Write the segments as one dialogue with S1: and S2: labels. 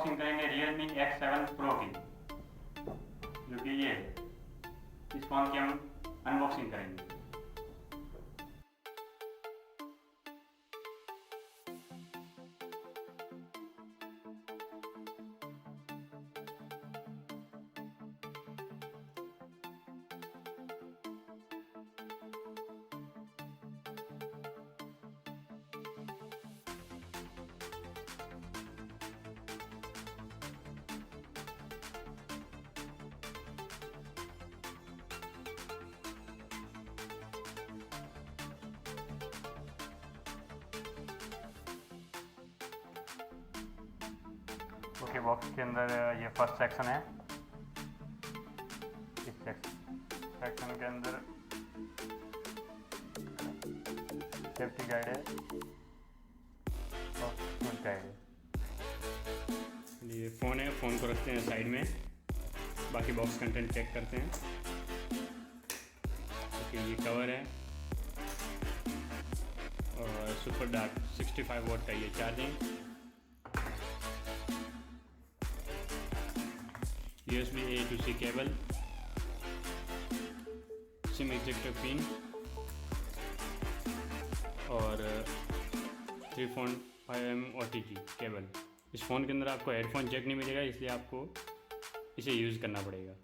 S1: Unboxing करेंगे Realme X7 Pro की, जो कि ये इस फ़ोन की हम अनबॉक्सिंग करेंगे। ओके, बॉक्स के अंदर ये फर्स्ट सेक्शन है। इस सेक्शन के अंदर सेफ्टी गाइड है और फुल गाइड है। ये फ़ोन है, फ़ोन को रखते हैं साइड में, बाकी बॉक्स कंटेंट चेक करते हैं। ओके, ये कवर है और SuperDart 65 वॉट का ये charging, USB A to C cable, SIM ejector pin और 3.5mm OTG केबल। इस फ़ोन के अंदर आपको हेडफोन जैक नहीं मिलेगा, इसलिए आपको इसे यूज़ करना पड़ेगा।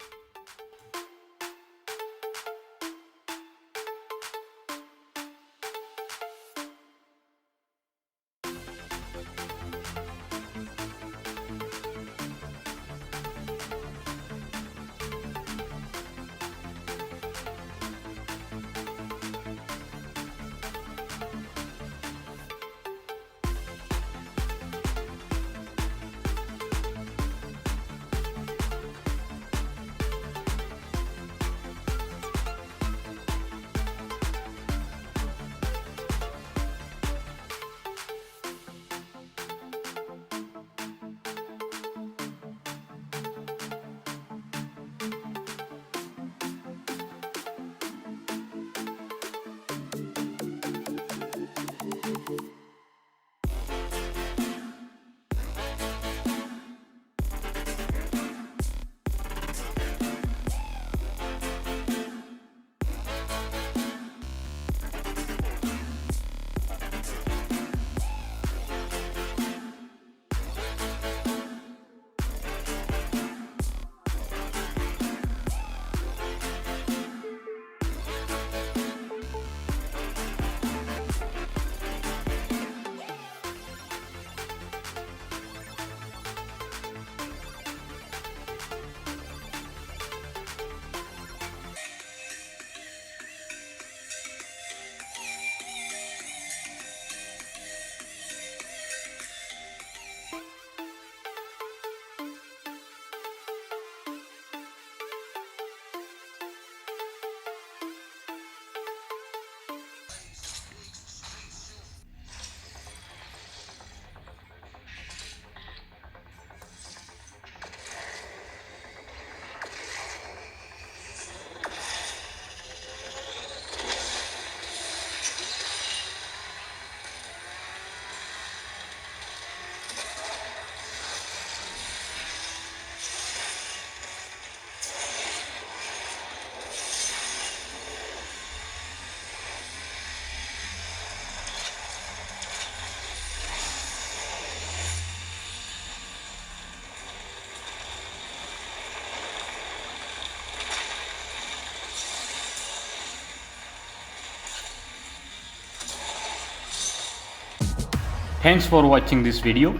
S1: Thanks for watching this video.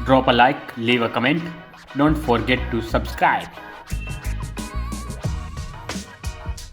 S1: Drop a like, leave a comment. Don't forget to subscribe.